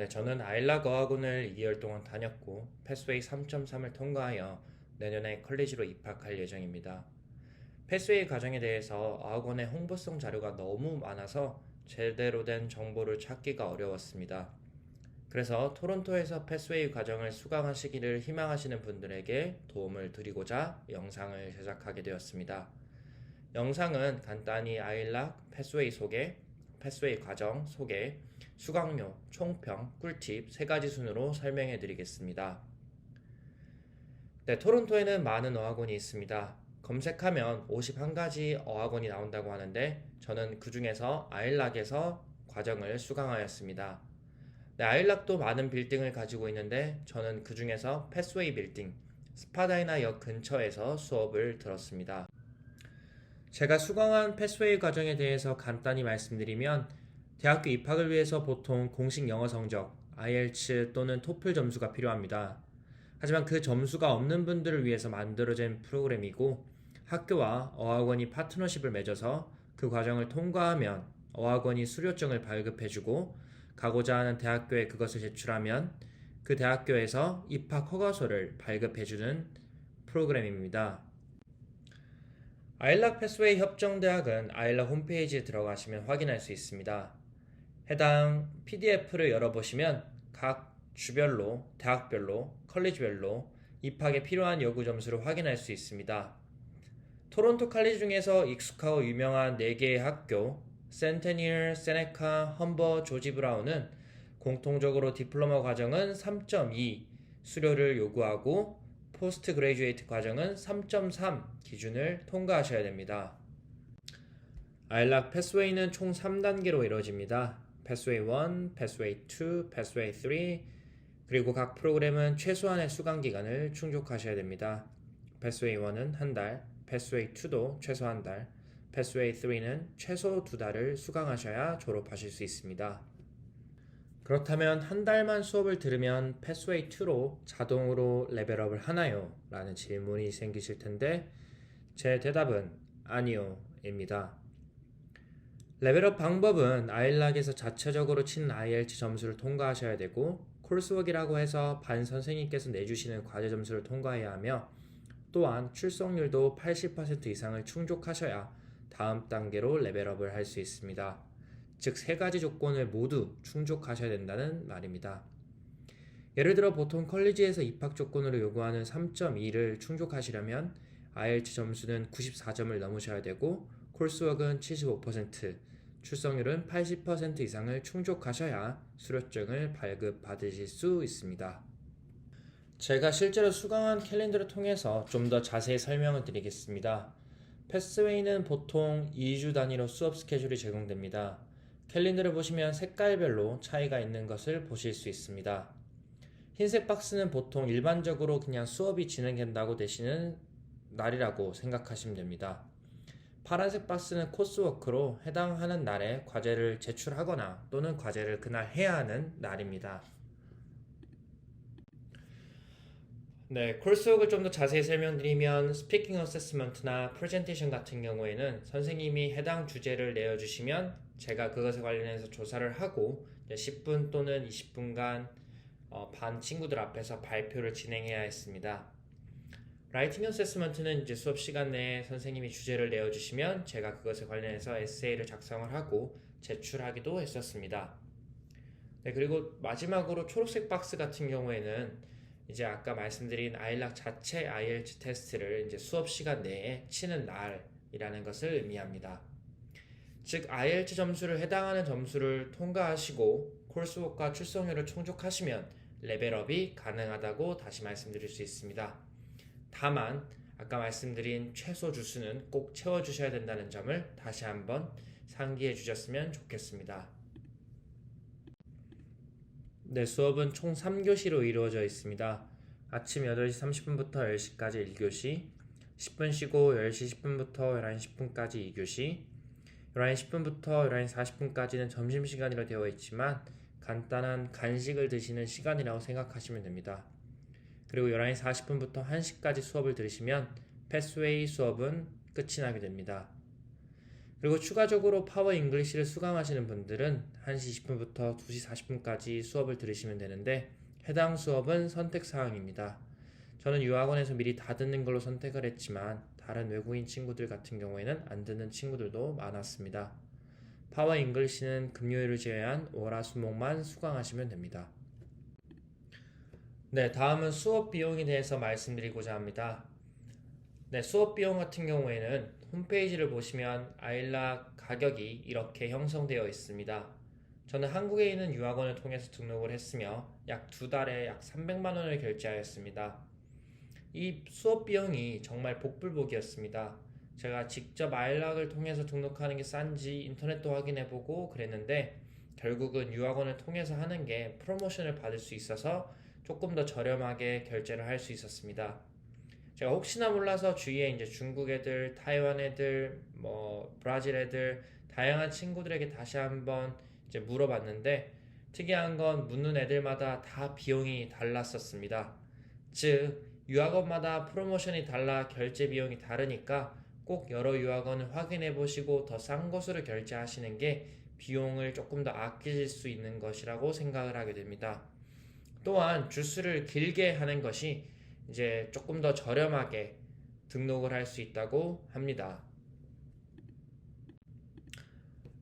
네, 저는 아일락 어학원을 2개월 동안 다녔고 패스웨이 3.3을 통과하여 내년에 컬리지로 입학할 예정입니다. 패스웨이 과정에 대해서 어학원의 홍보성 자료가 너무 많아서 제대로 된 정보를 찾기가 어려웠습니다. 그래서 토론토에서 패스웨이 과정을 수강하시기를 희망하시는 분들에게 도움을 드리고자 영상을 제작하게 되었습니다. 영상은 간단히 아일락, 패스웨이 소개, 패스웨이 과정 소개, 수강료, 총평, 꿀팁 3가지 순으로 설명해 드리겠습니다. 네, 토론토에는 많은 어학원이 있습니다. 검색하면 51가지 어학원이 나온다고 하는데 저는 그 중에서 아일락에서 과정을 수강하였습니다. 네, 아일락도 많은 빌딩을 가지고 있는데 저는 그 중에서 패스웨이 빌딩, 스파다이나 역 근처에서 수업을 들었습니다. 제가 수강한 패스웨이 과정에 대해서 간단히 말씀드리면 대학교 입학을 위해서 보통 공식 영어 성적, IELTS 또는 토플 점수가 필요합니다. 하지만 그 점수가 없는 분들을 위해서 만들어진 프로그램이고 학교와 어학원이 파트너십을 맺어서 그 과정을 통과하면 어학원이 수료증을 발급해주고 가고자 하는 대학교에 그것을 제출하면 그 대학교에서 입학 허가서를 발급해주는 프로그램입니다. 아일락 패스웨이 협정대학은 아일락 홈페이지에 들어가시면 확인할 수 있습니다. 해당 PDF를 열어보시면 각 주별로, 대학별로, 컬리지별로 입학에 필요한 요구 점수를 확인할 수 있습니다. 토론토 칼리지 중에서 익숙하고 유명한 4개의 학교, 센테니얼, 세네카, 험버, 조지 브라운은 공통적으로 디플로마 과정은 3.2 수료를 요구하고 포스트 그레이주에이트 과정은 3.3 기준을 통과하셔야 됩니다. 아일락 패스웨이는 총 3단계로 이루어집니다. 패스웨이 1, 패스웨이 2, 패스웨이 3 그리고 각 프로그램은 최소한의 수강 기간을 충족하셔야 됩니다. 패스웨이 1은 한 달, 패스웨이 2도 최소 한 달, 패스웨이 3는 최소 2달을 수강하셔야 졸업하실 수 있습니다. 그렇다면 한 달만 수업을 들으면 패스웨이 2로 자동으로 레벨업을 하나요? 라는 질문이 생기실 텐데 제 대답은 아니요 입니다. 레벨업 방법은 아일락에서 자체적으로 치는 IELTS 점수를 통과하셔야 되고 콜스웍이라고 해서 반 선생님께서 내주시는 과제 점수를 통과해야 하며 또한 출석률도 80% 이상을 충족하셔야 다음 단계로 레벨업을 할 수 있습니다. 즉 3가지 조건을 모두 충족하셔야 된다는 말입니다. 예를 들어 보통 컬리지에서 입학 조건으로 요구하는 3.2를 충족하시려면 IELTS 점수는 94점을 넘으셔야 되고 콜스웍은 75%, 출석률은 80% 이상을 충족하셔야 수료증을 발급받으실 수 있습니다. 제가 실제로 수강한 캘린더를 통해서 좀 더 자세히 설명을 드리겠습니다. 패스웨이는 보통 2주 단위로 수업 스케줄이 제공됩니다. 캘린더를 보시면 색깔별로 차이가 있는 것을 보실 수 있습니다. 흰색 박스는 보통 일반적으로 그냥 수업이 진행된다고 되시는 날이라고 생각하시면 됩니다. 파란색 박스는 코스워크로 해당하는 날에 과제를 제출하거나 또는 과제를 그날 해야 하는 날입니다. 네, 콜스웍을 좀 더 자세히 설명드리면 스피킹 어세스먼트나 프레젠테이션 같은 경우에는 선생님이 해당 주제를 내어주시면 제가 그것에 관련해서 조사를 하고 10분 또는 20분간 반 친구들 앞에서 발표를 진행해야 했습니다. 라이팅 어세스먼트는 이제 수업 시간 내에 선생님이 주제를 내어주시면 제가 그것에 관련해서 에세이를 작성을 하고 제출하기도 했었습니다. 네, 그리고 마지막으로 초록색 박스 같은 경우에는 이제 아까 말씀드린 아일락 자체 IELTS 테스트를 이제 수업 시간 내에 치는 날이라는 것을 의미합니다. 즉 IELTS 점수를 해당하는 점수를 통과하시고 콜스웍과 출석률을 충족하시면 레벨업이 가능하다고 다시 말씀드릴 수 있습니다. 다만 아까 말씀드린 최소 주수는 꼭 채워주셔야 된다는 점을 다시 한번 상기해 주셨으면 좋겠습니다. 네, 수업은 총 3교시로 이루어져 있습니다. 아침 8시 30분부터 10시까지 1교시, 10분 쉬고 10시 10분부터 11시 10분까지 2교시, 11시 10분부터 11시 40분까지는 점심시간이라 되어 있지만 간단한 간식을 드시는 시간이라고 생각하시면 됩니다. 그리고 11시 40분부터 1시까지 수업을 들으시면 패스웨이 수업은 끝이 나게 됩니다. 그리고 추가적으로 파워 잉글리시를 수강하시는 분들은 1시 20분부터 2시 40분까지 수업을 들으시면 되는데 해당 수업은 선택사항입니다. 저는 유학원에서 미리 다 듣는 걸로 선택을 했지만 다른 외국인 친구들 같은 경우에는 안 듣는 친구들도 많았습니다. 파워 잉글리시는 금요일을 제외한 월화수목만 수강하시면 됩니다. 네, 다음은 수업 비용에 대해서 말씀드리고자 합니다. 네, 수업 비용 같은 경우에는 홈페이지를 보시면 아일락 가격이 이렇게 형성되어 있습니다. 저는 한국에 있는 유학원을 통해서 등록을 했으며 약 2달에 약 300만 원을 결제하였습니다. 이 수업 비용이 정말 복불복이었습니다. 제가 직접 아일락을 통해서 등록하는 게 싼지 인터넷도 확인해보고 그랬는데 결국은 유학원을 통해서 하는 게 프로모션을 받을 수 있어서 조금 더 저렴하게 결제를 할 수 있었습니다. 제가 혹시나 몰라서 주위에 이제 중국 애들, 타이완 애들, 브라질 애들, 다양한 친구들에게 다시 한번 이제 물어봤는데 특이한 건 묻는 애들마다 다 비용이 달랐었습니다. 즉, 유학원마다 프로모션이 달라 결제 비용이 다르니까 꼭 여러 유학원을 확인해 보시고 더 싼 곳으로 결제하시는 게 비용을 조금 더 아끼실 수 있는 것이라고 생각을 하게 됩니다. 또한 주수를 길게 하는 것이 이제 조금 더 저렴하게 등록을 할 수 있다고 합니다.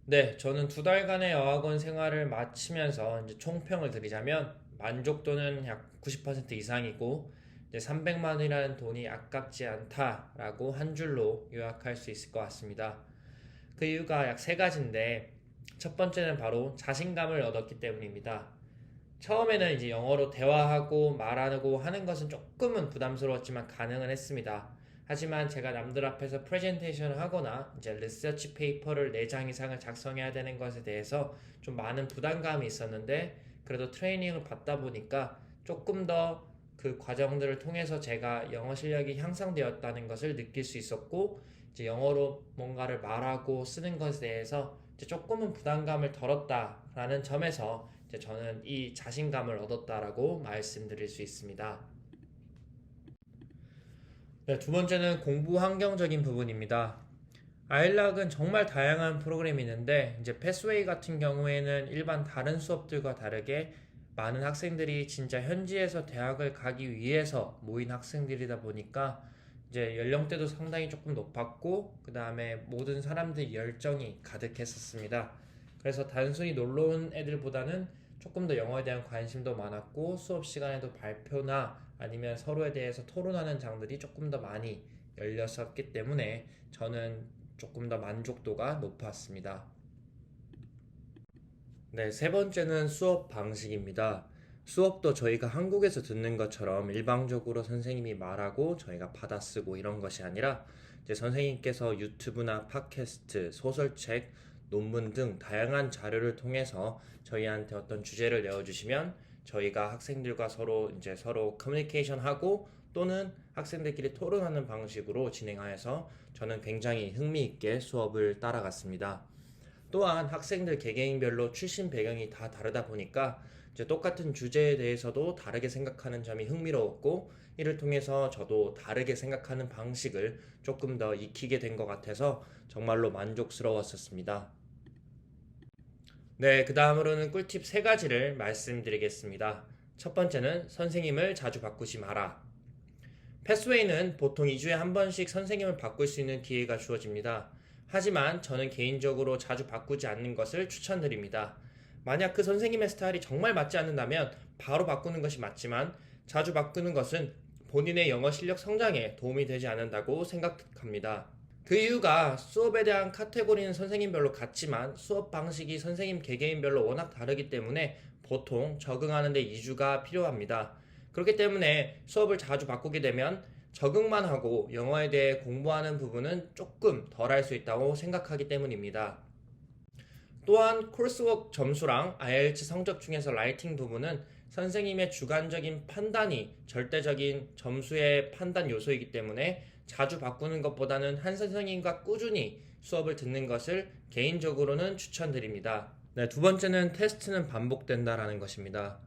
네, 저는 2달간의 어학원 생활을 마치면서 이제 총평을 드리자면 만족도는 약 90% 이상이고 300만 원이라는 돈이 아깝지 않다라고 한 줄로 요약할 수 있을 것 같습니다. 그 이유가 약 3가지인데 첫 번째는 바로 자신감을 얻었기 때문입니다. 처음에는 이제 영어로 대화하고 말하고 하는 것은 조금은 부담스러웠지만 가능은 했습니다. 하지만 제가 남들 앞에서 프레젠테이션을 하거나 이제 리서치 페이퍼를 4장 이상을 작성해야 되는 것에 대해서 좀 많은 부담감이 있었는데 그래도 트레이닝을 받다 보니까 조금 더 그 과정들을 통해서 제가 영어 실력이 향상되었다는 것을 느낄 수 있었고 이제 영어로 뭔가를 말하고 쓰는 것에 대해서 이제 조금은 부담감을 덜었다라는 점에서 이제 저는 이 자신감을 얻었다라고 말씀드릴 수 있습니다. 네, 두 번째는 공부 환경적인 부분입니다. 아일락은 정말 다양한 프로그램이 있는데 이제 패스웨이 같은 경우에는 일반 다른 수업들과 다르게 많은 학생들이 진짜 현지에서 대학을 가기 위해서 모인 학생들이다 보니까 이제 연령대도 상당히 조금 높았고 그 다음에 모든 사람들 열정이 가득했었습니다. 그래서 단순히 놀러 온 애들보다는 조금 더 영어에 대한 관심도 많았고 수업 시간에도 발표나 아니면 서로에 대해서 토론하는 장들이 조금 더 많이 열렸었기 때문에 저는 조금 더 만족도가 높았습니다. 네, 세 번째는 수업 방식입니다. 수업도 저희가 한국에서 듣는 것처럼 일방적으로 선생님이 말하고 저희가 받아쓰고 이런 것이 아니라 이제 선생님께서 유튜브나 팟캐스트, 소설책, 논문 등 다양한 자료를 통해서 저희한테 어떤 주제를 내어주시면 저희가 학생들과 서로 커뮤니케이션 하고 또는 학생들끼리 토론하는 방식으로 진행하여서 저는 굉장히 흥미있게 수업을 따라갔습니다. 또한 학생들 개개인별로 출신 배경이 다 다르다 보니까 이제 똑같은 주제에 대해서도 다르게 생각하는 점이 흥미로웠고 이를 통해서 저도 다르게 생각하는 방식을 조금 더 익히게 된 것 같아서 정말로 만족스러웠었습니다. 네, 그 다음으로는 꿀팁 3가지를 말씀드리겠습니다. 첫 번째는 선생님을 자주 바꾸지 마라. 패스웨이는 보통 2주에 한 번씩 선생님을 바꿀 수 있는 기회가 주어집니다. 하지만 저는 개인적으로 자주 바꾸지 않는 것을 추천드립니다. 만약 그 선생님의 스타일이 정말 맞지 않는다면 바로 바꾸는 것이 맞지만 자주 바꾸는 것은 본인의 영어 실력 성장에 도움이 되지 않는다고 생각합니다. 그 이유가 수업에 대한 카테고리는 선생님별로 같지만 수업 방식이 선생님 개개인별로 워낙 다르기 때문에 보통 적응하는 데 2주가 필요합니다. 그렇기 때문에 수업을 자주 바꾸게 되면 적응만 하고 영어에 대해 공부하는 부분은 조금 덜 할 수 있다고 생각하기 때문입니다. 또한 코र्스워크 점수랑 IELTS 성적 중에서 라이팅 부분은 선생님의 주관적인 판단이 절대적인 점수의 판단 요소이기 때문에 자주 바꾸는 것보다는 한 선생님과 꾸준히 수업을 듣는 것을 개인적으로는 추천드립니다. 네, 두 번째는 테스트는 반복된다라는 것입니다.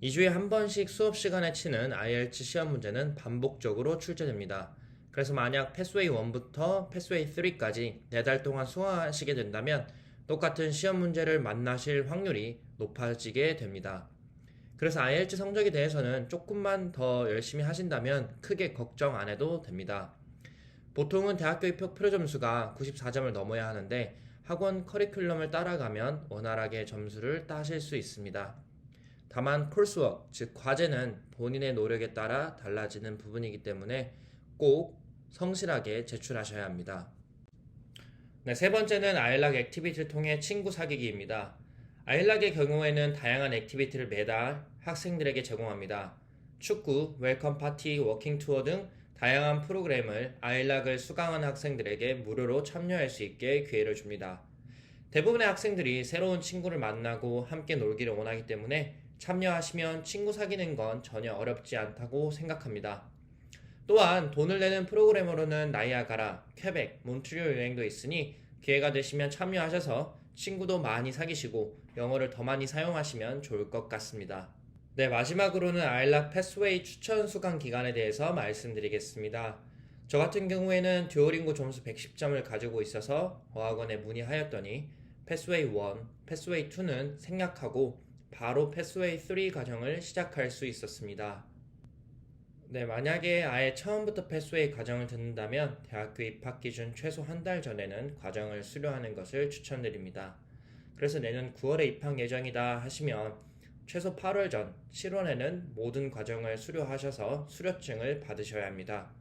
2주에 한 번씩 수업 시간에 치는 IELTS 시험 문제는 반복적으로 출제됩니다. 그래서 만약 패스웨이 1부터 패스웨이 3까지 4달 동안 수강하시게 된다면 똑같은 시험 문제를 만나실 확률이 높아지게 됩니다. 그래서 IELTS 성적에 대해서는 조금만 더 열심히 하신다면 크게 걱정 안 해도 됩니다. 보통은 대학교 입학 표준 점수가 94점을 넘어야 하는데 학원 커리큘럼을 따라가면 원활하게 점수를 따실 수 있습니다. 다만 콜스워크, 즉 과제는 본인의 노력에 따라 달라지는 부분이기 때문에 꼭 성실하게 제출하셔야 합니다. 네, 세 번째는 아일락 액티비티를 통해 친구 사귀기입니다. 아일락의 경우에는 다양한 액티비티를 매달 학생들에게 제공합니다. 축구, 웰컴 파티, 워킹 투어 등 다양한 프로그램을 아일락을 수강한 학생들에게 무료로 참여할 수 있게 기회를 줍니다. 대부분의 학생들이 새로운 친구를 만나고 함께 놀기를 원하기 때문에 참여하시면 친구 사귀는 건 전혀 어렵지 않다고 생각합니다. 또한 돈을 내는 프로그램으로는 나이아가라, 퀘벡, 몬트리올 여행도 있으니 기회가 되시면 참여하셔서 친구도 많이 사귀시고 영어를 더 많이 사용하시면 좋을 것 같습니다. 네, 마지막으로는 아일락 패스웨이 추천 수강 기간에 대해서 말씀드리겠습니다. 저 같은 경우에는 듀오링고 점수 110점을 가지고 있어서 어학원에 문의하였더니 패스웨이 1, 패스웨이 2는 생략하고 바로 패스웨이 3 과정을 시작할 수 있었습니다. 네, 만약에 아예 처음부터 패스웨이 과정을 듣는다면 대학교 입학 기준 최소 한 달 전에는 과정을 수료하는 것을 추천드립니다. 그래서 내년 9월에 입학 예정이다 하시면 최소 8월 전 7월에는 모든 과정을 수료하셔서 수료증을 받으셔야 합니다.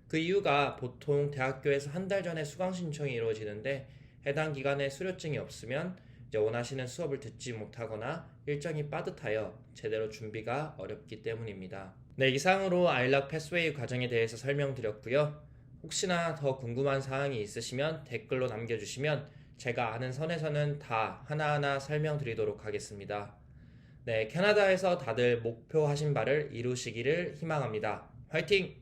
그 이유가 보통 대학교에서 한 달 전에 수강 신청이 이루어지는데 해당 기간에 수료증이 없으면 이제 원하시는 수업을 듣지 못하거나 일정이 빠듯하여 제대로 준비가 어렵기 때문입니다. 네, 이상으로 아일락 패스웨이 과정에 대해서 설명드렸고요. 혹시나 더 궁금한 사항이 있으시면 댓글로 남겨주시면 제가 아는 선에서는 다 하나하나 설명드리도록 하겠습니다. 네, 캐나다에서 다들 목표하신 바를 이루시기를 희망합니다. 화이팅!